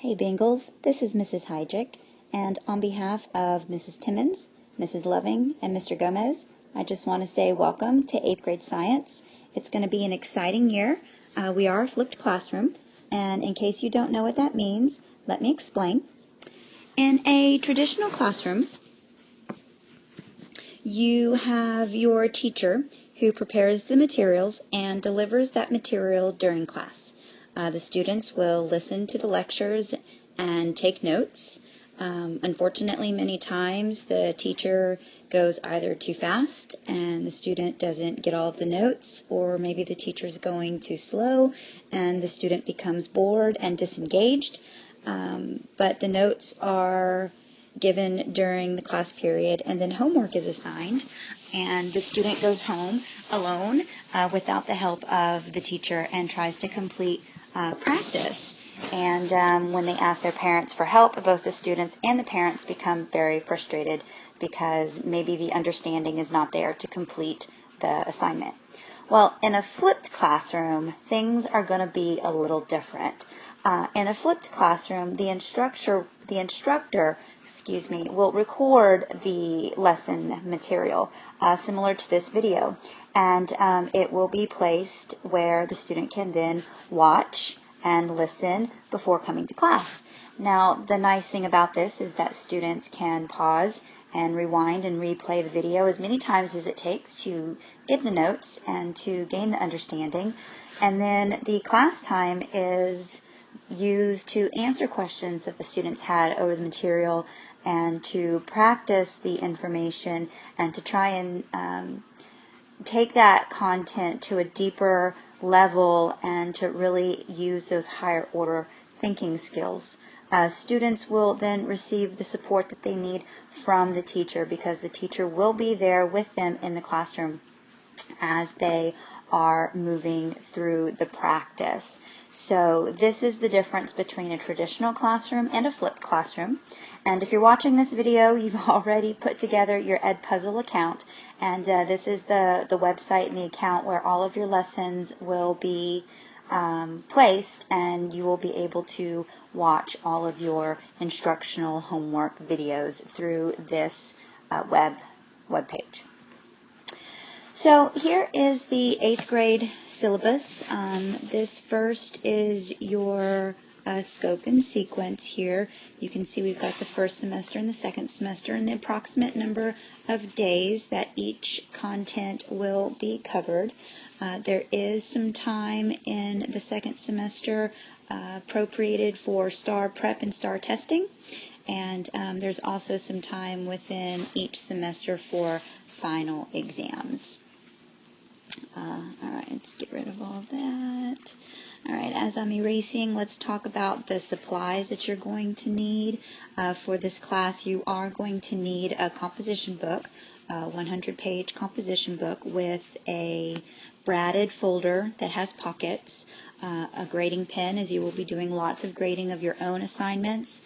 Hey Bengals, this is Mrs. Hyjick, and on behalf of Mrs. Timmons, Mrs. Loving, and Mr. Gomez, I just want to say welcome to 8th grade science. It's going to be an exciting year. We are a flipped classroom, and in case you don't know what that means, let me explain. In a traditional classroom, you have your teacher who prepares the materials and delivers that material during class. The students will listen to the lectures and take notes. Unfortunately, many times the teacher goes either too fast and the student doesn't get all of the notes, or maybe the teacher's going too slow and the student becomes bored and disengaged. But the notes are given during the class period, and then homework is assigned, and the student goes home alone without the help of the teacher and tries to complete practice. And when they ask their parents for help, both the students and the parents become very frustrated because maybe the understanding is not there to complete the assignment. Well, in a flipped classroom, things are going to be a little different. In a flipped classroom, the instructor will record the lesson material, similar to this video, and it will be placed where the student can then watch and listen before coming to class. Now, the nice thing about this is that students can pause and rewind and replay the video as many times as it takes to get the notes and to gain the understanding. And then the class time is used to answer questions that the students had over the material and to practice the information and to try and take that content to a deeper level and to really use those higher order thinking skills. Students will then receive the support that they need from the teacher, because the teacher will be there with them in the classroom as they are moving through the practice. So this is the difference between a traditional classroom and a flipped classroom. And if you're watching this video, you've already put together your Edpuzzle account, and this is the website and the account where all of your lessons will be placed, and you will be able to watch all of your instructional homework videos through this web page. So here is the 8th grade syllabus. This first is your scope and sequence here. You can see we've got the first semester and the second semester and the approximate number of days that each content will be covered. There is some time in the second semester appropriated for STAR prep and STAR testing, and there's also some time within each semester for final exams. Alright, let's get rid of all of that. Alright, as I'm erasing, let's talk about the supplies that you're going to need. For this class, you are going to need a composition book, a 100-page composition book with a bradded folder that has pockets, a grading pen, as you will be doing lots of grading of your own assignments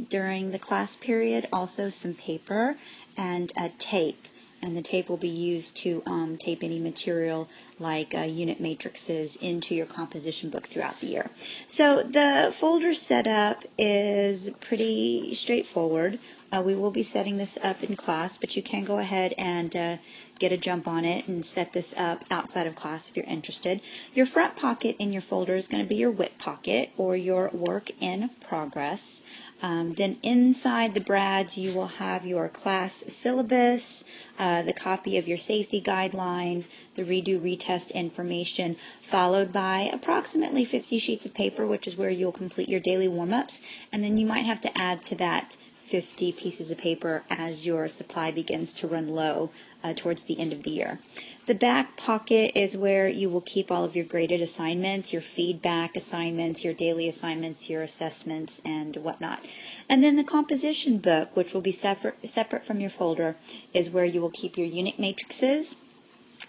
during the class period, also some paper and a tape. And the tape will be used to tape any material like unit matrices into your composition book throughout the year. So the folder setup is pretty straightforward. We will be setting this up in class, but you can go ahead and get a jump on it and set this up outside of class if you're interested. Your front pocket in your folder is going to be your WIP pocket, or your work in progress. Then inside the brads you will have your class syllabus, the copy of your safety guidelines, the redo retest information, followed by approximately 50 sheets of paper, which is where you'll complete your daily warm-ups, and then you might have to add to that 50 pieces of paper as your supply begins to run low towards the end of the year. The back pocket is where you will keep all of your graded assignments, your feedback assignments, your daily assignments, your assessments, and whatnot. And then the composition book, which will be separate from your folder, is where you will keep your unit matrices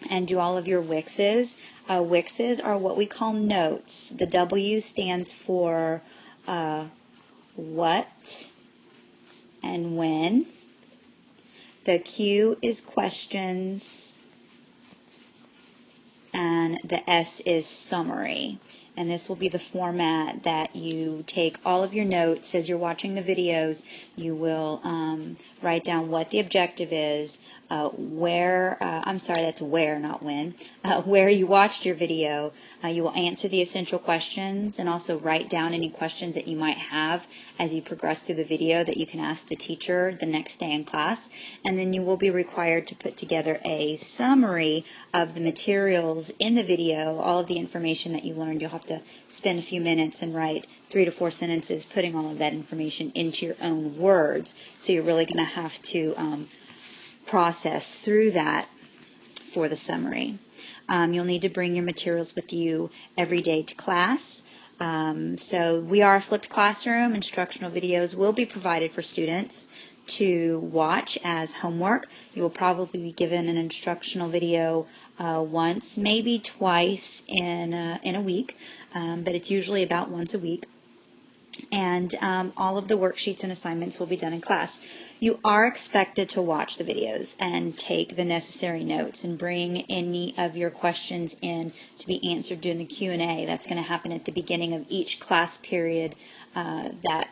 and do all of your WIXs. WIXs are what we call notes. The W stands for what and when. The Q is questions, and the S is summary. and this will be the format that you take all of your notes as you're watching the videos. You will write down what the objective is, I'm sorry, that's where, not when, where you watched your video. You will answer the essential questions and also write down any questions that you might have as you progress through the video that you can ask the teacher the next day in class. And then you will be required to put together a summary of the materials in the video, all of the information that you learned. You'll have to spend a few minutes and write 3 to 4 sentences putting all of that information into your own words. So you're really going to have to process through that for the summary. You'll need to bring your materials with you every day to class. So we are a flipped classroom. Instructional videos will be provided for students to watch as homework. You will probably be given an instructional video once, maybe twice in a week, but it's usually about once a week. And all of the worksheets and assignments will be done in class. You are expected to watch the videos and take the necessary notes and bring any of your questions in to be answered during the Q&A. That's going to happen at the beginning of each class period that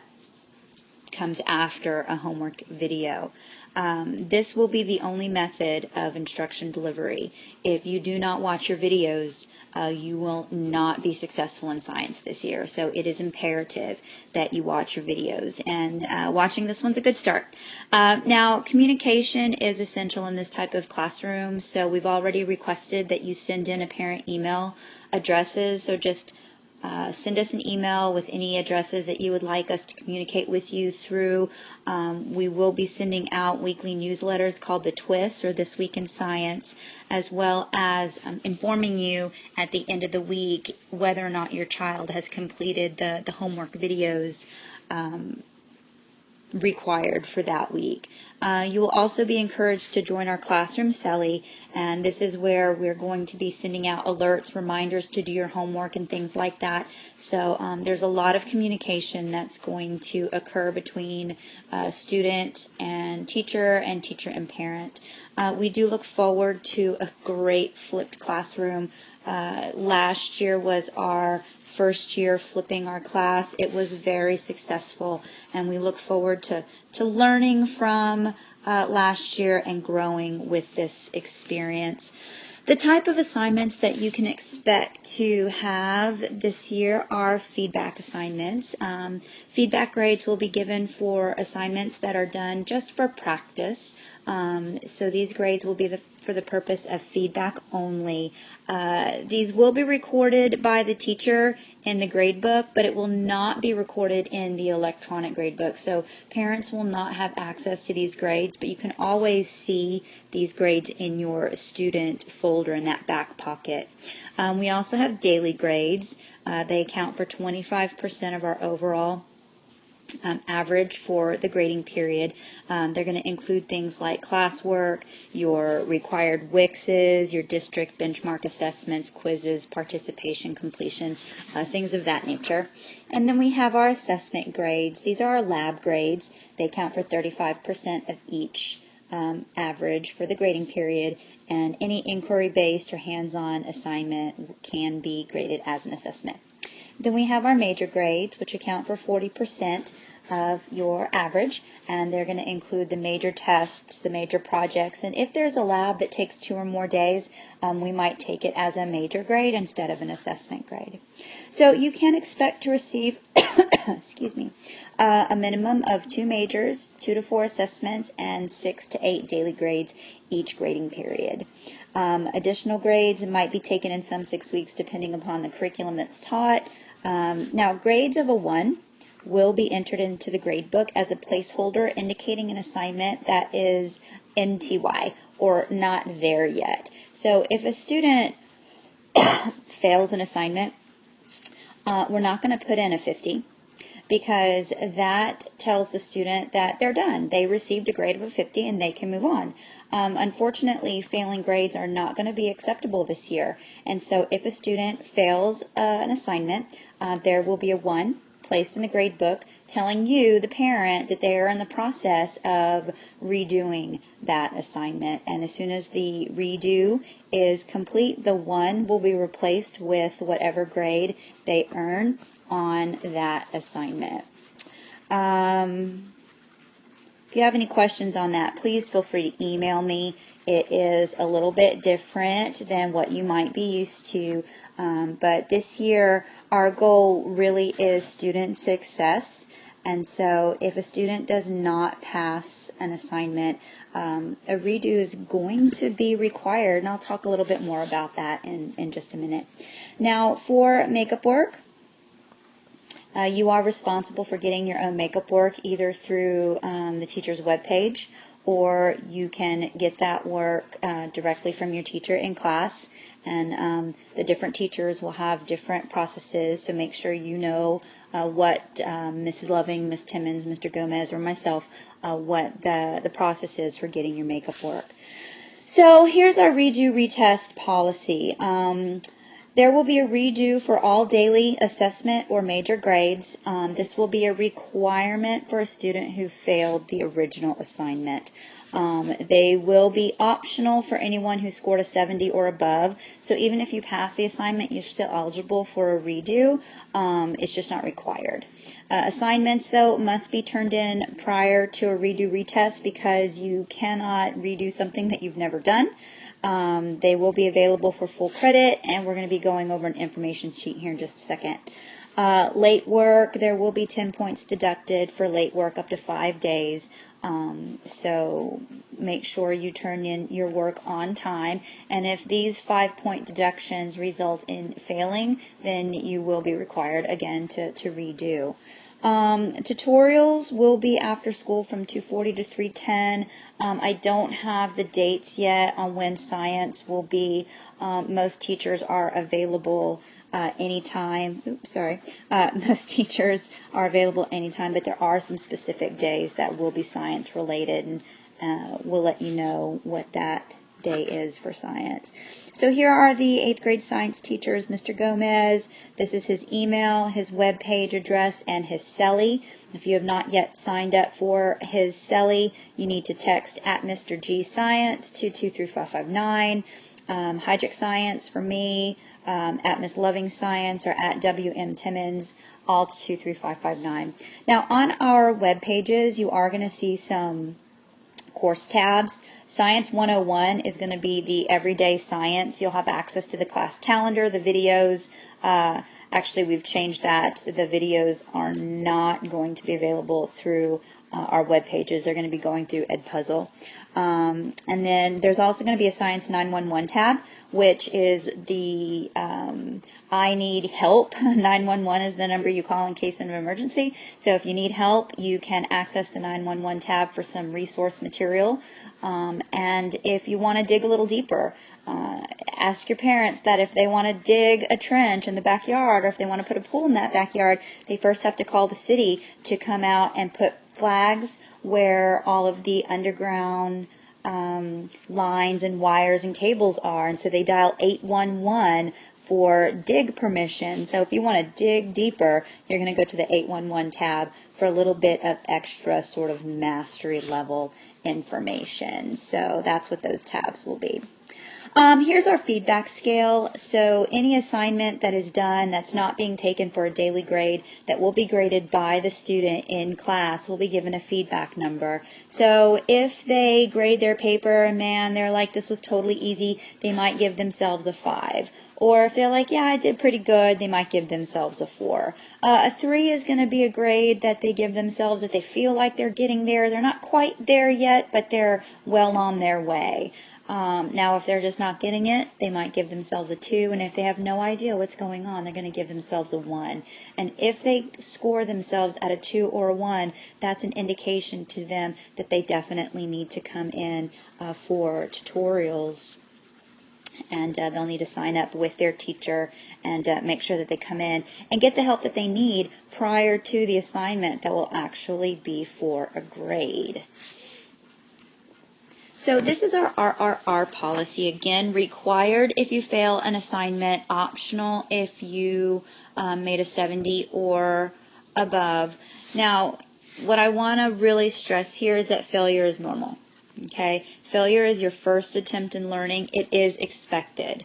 comes after a homework video. This will be the only method of instruction delivery. If you do not watch your videos, you will not be successful in science this year. So it is imperative that you watch your videos, and watching this one's a good start. Now, communication is essential in this type of classroom, so we've already requested that you send in a parent email addresses. So just send us an email with any addresses that you would like us to communicate with you through. We will be sending out weekly newsletters called The Twist or This Week in Science, as well as informing you at the end of the week whether or not your child has completed the homework videos required for that week. You will also be encouraged to join our Classroom Celly, and this is where we're going to be sending out alerts, reminders to do your homework and things like that. So there's a lot of communication that's going to occur between student and teacher and parent. We do look forward to a great flipped classroom. Last year was our first year flipping our class. It was very successful, and we look forward to learning from last year and growing with this experience. The type of assignments that you can expect to have this year are feedback assignments. Feedback grades will be given for assignments that are done just for practice. So these grades will be for the purpose of feedback only. These will be recorded by the teacher in the grade book, but it will not be recorded in the electronic grade book. So parents will not have access to these grades, but you can always see these grades in your student folder in that back pocket. We also have daily grades. They account for 25% of our overall average for the grading period. They're going to include things like classwork, your required WICSs, your district benchmark assessments, quizzes, participation, completion, things of that nature. And then we have our assessment grades. These are our lab grades. They account for 35% of each average for the grading period, and any inquiry-based or hands-on assignment can be graded as an assessment. Then we have our major grades, which account for 40% of your average, and they're going to include the major tests, the major projects, and if there's a lab that takes 2 or more days, we might take it as a major grade instead of an assessment grade. So you can expect to receive excuse me, a minimum of 2 majors, 2 to 4 assessments, and 6 to 8 daily grades each grading period. Additional grades might be taken in some 6 weeks depending upon the curriculum that's taught. Now, grades of a 1 will be entered into the grade book as a placeholder indicating an assignment that is NTY or not there yet. So if a student fails an assignment, we're not going to put in a 50 because that tells the student that they're done. They received a grade of a 50 and they can move on. Unfortunately, failing grades are not going to be acceptable this year. And so if a student fails an assignment, there will be a 1 placed in the grade book telling you, the parent, that they are in the process of redoing that assignment. And as soon as the redo is complete, the 1 will be replaced with whatever grade they earn on that assignment. If you have any questions on that, please feel free to email me. It is a little bit different than what you might be used to, but this year our goal really is student success. And so if a student does not pass an assignment, a redo is going to be required, and I'll talk a little bit more about that in just a minute. Now, for makeup work, you are responsible for getting your own makeup work either through the teacher's webpage, or you can get that work directly from your teacher in class. And the different teachers will have different processes, so make sure you know what Mrs. Loving, Ms. Timmons, Mr. Gomez, or myself, what the process is for getting your makeup work. So here's our redo retest policy. There will be a redo for all daily assessment or major grades. This will be a requirement for a student who failed the original assignment. They will be optional for anyone who scored a 70 or above. So even if you pass the assignment, you're still eligible for a redo. It's just not required. Assignments, though, must be turned in prior to a redo retest because you cannot redo something that you've never done. They will be available for full credit, and we're going to be going over an information sheet here in just a second. Late work, there will be 10 points deducted for late work up to 5 days. So make sure you turn in your work on time, and if these 5-point deductions result in failing, then you will be required again to redo. Tutorials will be after school from 2:40 to 3:10. I don't have the dates yet on when science will be. Most teachers are available anytime. Most teachers are available anytime, but there are some specific days that will be science related, and we'll let you know what that day is for science. So here are the 8th grade science teachers. Mr. Gomez, this is his email, his web page address, and his CELI. If you have not yet signed up for his CELI, you need to text at Mr. G Science to 23559. Hydric Science for me, at Miss Loving Science, or at WM Timmons, all to 23559. Now on our web pages, you are going to see some course tabs. Science 101 is going to be the everyday science. You'll have access to the class calendar, the videos. Actually, we've changed that. The videos are not going to be available through our web pages. They're going to be going through Edpuzzle. And then there's also going to be a Science 911 tab, which is the I need help. 911 is the number you call in case of an emergency. So if you need help, you can access the 911 tab for some resource material. And if you want to dig a little deeper, ask your parents that if they want to dig a trench in the backyard, or if they want to put a pool in that backyard, they first have to call the city to come out and put flags where all of the underground lines and wires and cables are. And so they dial 811 for dig permission. So if you want to dig deeper, you're going to go to the 811 tab for a little bit of extra sort of mastery level information. So that's what those tabs will be. Here's our feedback scale. So any assignment that is done that's not being taken for a daily grade that will be graded by the student in class will be given a feedback number. So if they grade their paper and man, they're like, this was totally easy, they might give themselves a 5. Or if they're like, yeah, I did pretty good, they might give themselves a 4. A 3 is going to be a grade that they give themselves if they feel like they're getting there. They're not quite there yet, but they're well on their way. Now, if they're just not getting it, they might give themselves a 2, and if they have no idea what's going on, they're going to give themselves a 1. And if they score themselves at a 2 or a 1, that's an indication to them that they definitely need to come in for tutorials, and they'll need to sign up with their teacher and make sure that they come in and get the help that they need prior to the assignment that will actually be for a grade. So this is our RRR policy. Again, required if you fail an assignment, optional if you made a 70 or above. Now, what I want to really stress here is that failure is normal. Okay, failure is your first attempt in learning. It is expected.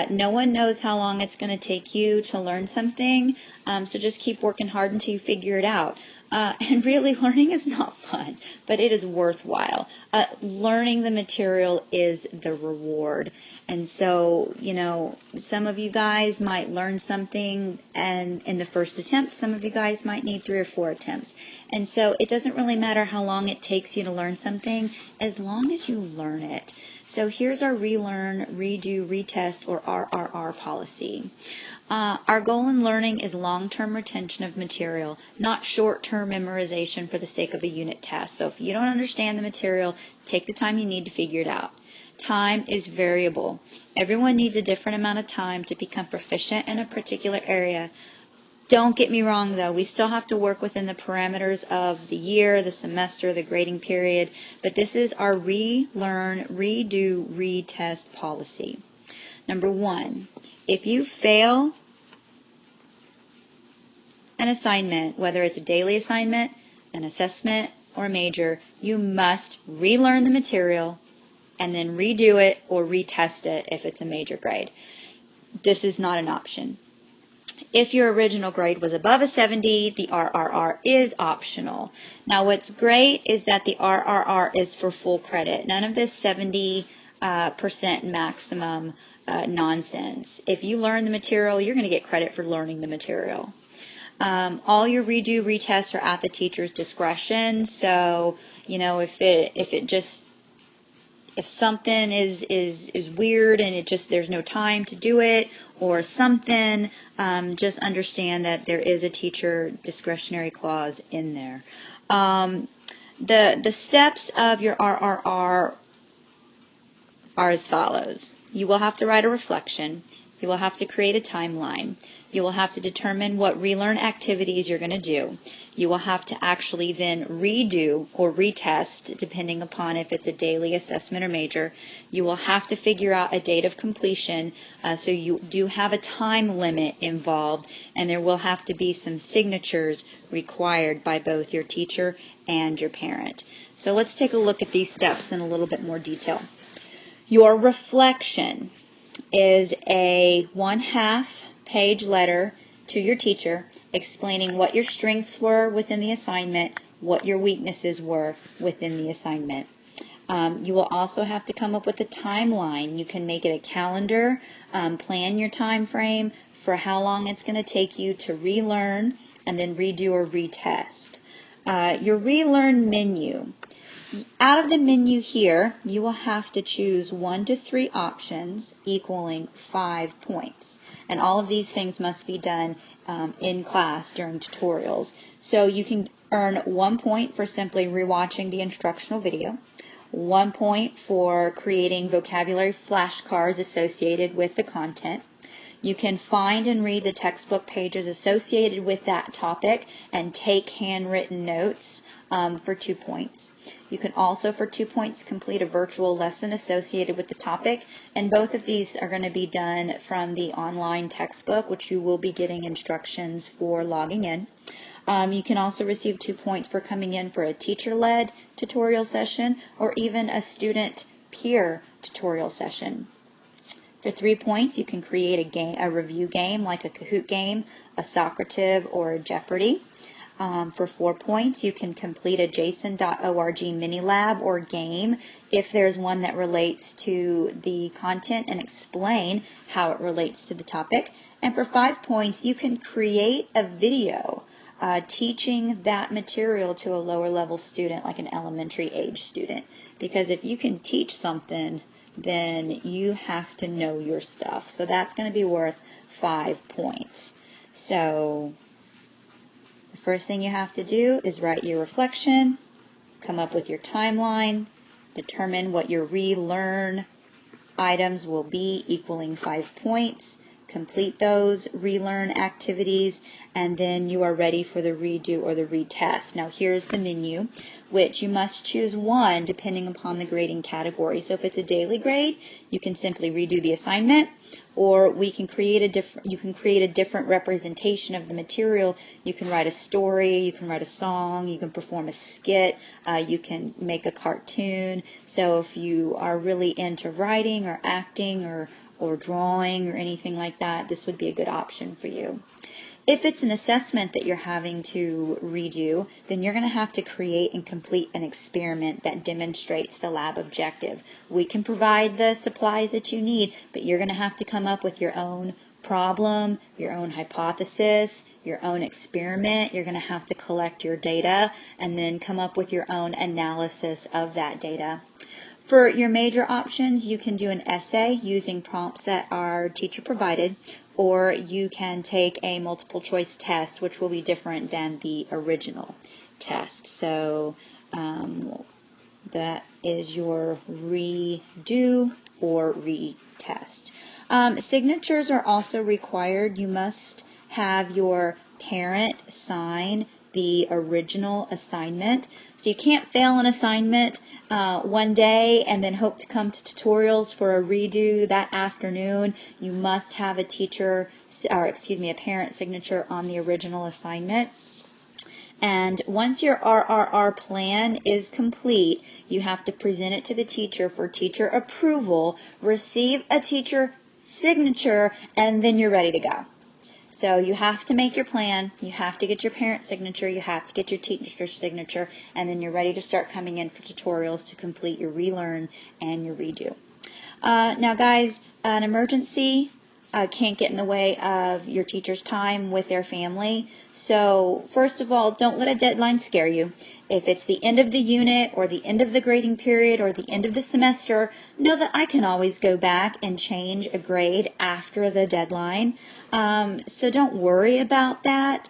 No one knows how long it's going to take you to learn something, so just keep working hard until you figure it out. And really, learning is not fun, but it is worthwhile. Learning the material is the reward. And so, you know, some of you guys might learn something and in the first attempt, some of you guys might need 3 or 4 attempts. And so it doesn't really matter how long it takes you to learn something, as long as you learn it. So here's our relearn, redo, retest, or RRR policy. Our goal in learning is long-term retention of material, not short-term memorization for the sake of a unit test. So if you don't understand the material, take the time you need to figure it out. Time is variable. Everyone needs a different amount of time to become proficient in a particular area. Don't get me wrong, though. We still have to work within the parameters of the year, the semester, the grading period. But this is our relearn, redo, retest policy. Number 1, if you fail an assignment, whether it's a daily assignment, an assessment, or a major, you must relearn the material and then redo it or retest it if it's a major grade. This is not an option. If your original grade was above a 70, the RRR is optional. Now, what's great is that the RRR is for full credit. None of this 70% maximum nonsense. If you learn the material, you're going to get credit for learning the material. All your redo, retests are at the teacher's discretion. So, you know, if something is weird and there's no time to do it or something, just understand that there is a teacher discretionary clause in there. The steps of your RRR are as follows. You will have to write a reflection. You will have to create a timeline. You will have to determine what relearn activities you're going to do. You will have to actually then redo or retest, depending upon if it's a daily assessment or major. You will have to figure out a date of completion, so you do have a time limit involved, and there will have to be some signatures required by both your teacher and your parent. So let's take a look at these steps in a little bit more detail. Your reflection is a 1/2 page letter to your teacher explaining what your strengths were within the assignment, what your weaknesses were within the assignment. You will also have to come up with a timeline. You can make it a calendar, plan your time frame for how long it's going to take you to relearn and then redo or retest. Your relearn menu. Out of the menu here, you will have to choose 1 to 3 options equaling 5 points. And all of these things must be done in class during tutorials. So you can earn 1 point for simply rewatching the instructional video, 1 point for creating vocabulary flashcards associated with the content. You can find and read the textbook pages associated with that topic and take handwritten notes for 2 points. You can also, for 2 points, complete a virtual lesson associated with the topic, and both of these are going to be done from the online textbook, which you will be getting instructions for logging in. You can also receive 2 points for coming in for a teacher-led tutorial session or even a student peer tutorial session. For 3 points, you can create a review game like a Kahoot game, a Socrative, or a Jeopardy! For 4 points, you can complete a JSON.org mini lab or game if there's one that relates to the content and explain how it relates to the topic. And for 5 points, you can create a video teaching that material to a lower level student, like an elementary age student. Because if you can teach something, then you have to know your stuff. So that's going to be worth 5 points. So the first thing you have to do is write your reflection, come up with your timeline, determine what your relearn items will be equaling 5 points, complete those relearn activities, and then you are ready for the redo or the retest. Now here's the menu, which you must choose one depending upon the grading category. So if it's a daily grade, you can simply redo the assignment, or we can create a different representation of the material. You can write a story, you can write a song, you can perform a skit, you can make a cartoon. So if you are really into writing or acting or drawing or anything like that, this would be a good option for you. If it's an assessment that you're having to redo, then you're going to have to create and complete an experiment that demonstrates the lab objective. We can provide the supplies that you need, but you're going to have to come up with your own problem, your own hypothesis, your own experiment. You're going to have to collect your data and then come up with your own analysis of that data. For your major options, you can do an essay using prompts that are teacher provided, or you can take a multiple choice test, which will be different than the original test. So that is your redo or retest. Signatures are also required. You must have your parent sign the original assignment. So you can't fail an assignment one day and then hope to come to tutorials for a redo that afternoon. You must have a parent signature on the original assignment. And once your RRR plan is complete, you have to present it to the teacher for teacher approval, receive a teacher signature, and then you're ready to go. So you have to make your plan, you have to get your parent signature, you have to get your teacher signature, and then you're ready to start coming in for tutorials to complete your relearn and your redo. Now guys, an emergency can't get in the way of your teacher's time with their family. So first of all, don't let a deadline scare you. If it's the end of the unit or the end of the grading period or the end of the semester, know that I can always go back and change a grade after the deadline. So don't worry about that.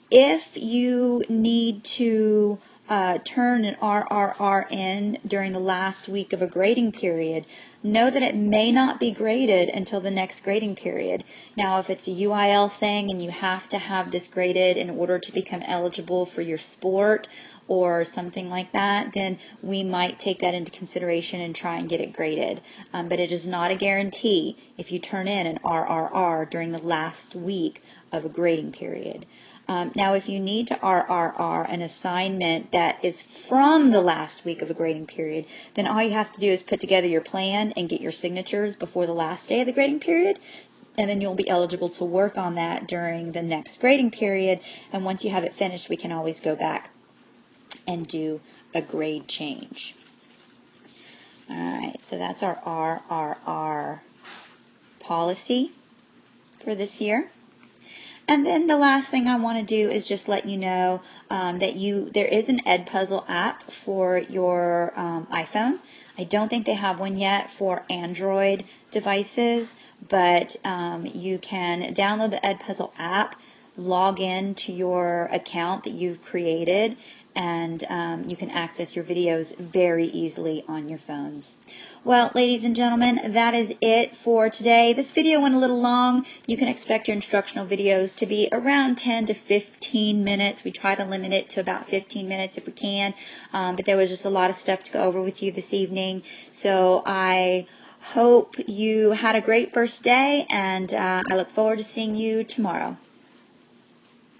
If you need to turn an RRR in during the last week of a grading period, know that it may not be graded until the next grading period. Now, if it's a UIL thing and you have to have this graded in order to become eligible for your sport or something like that, then we might take that into consideration and try and get it graded. But it is not a guarantee if you turn in an RRR during the last week of a grading period. Now, if you need to RRR an assignment that is from the last week of a grading period, then all you have to do is put together your plan and get your signatures before the last day of the grading period, and then you'll be eligible to work on that during the next grading period. And once you have it finished, we can always go back and do a grade change. All right, so that's our RRR policy for this year. And then the last thing I want to do is just let you know that there is an Edpuzzle app for your iPhone. I don't think they have one yet for Android devices, but you can download the Edpuzzle app, log in to your account that you've created, and you can access your videos very easily on your phones. Well, ladies and gentlemen, that is it for today. This video went a little long. You can expect your instructional videos to be around 10 to 15 minutes. We try to limit it to about 15 minutes if we can, but there was just a lot of stuff to go over with you this evening. So I hope you had a great first day, and I look forward to seeing you tomorrow.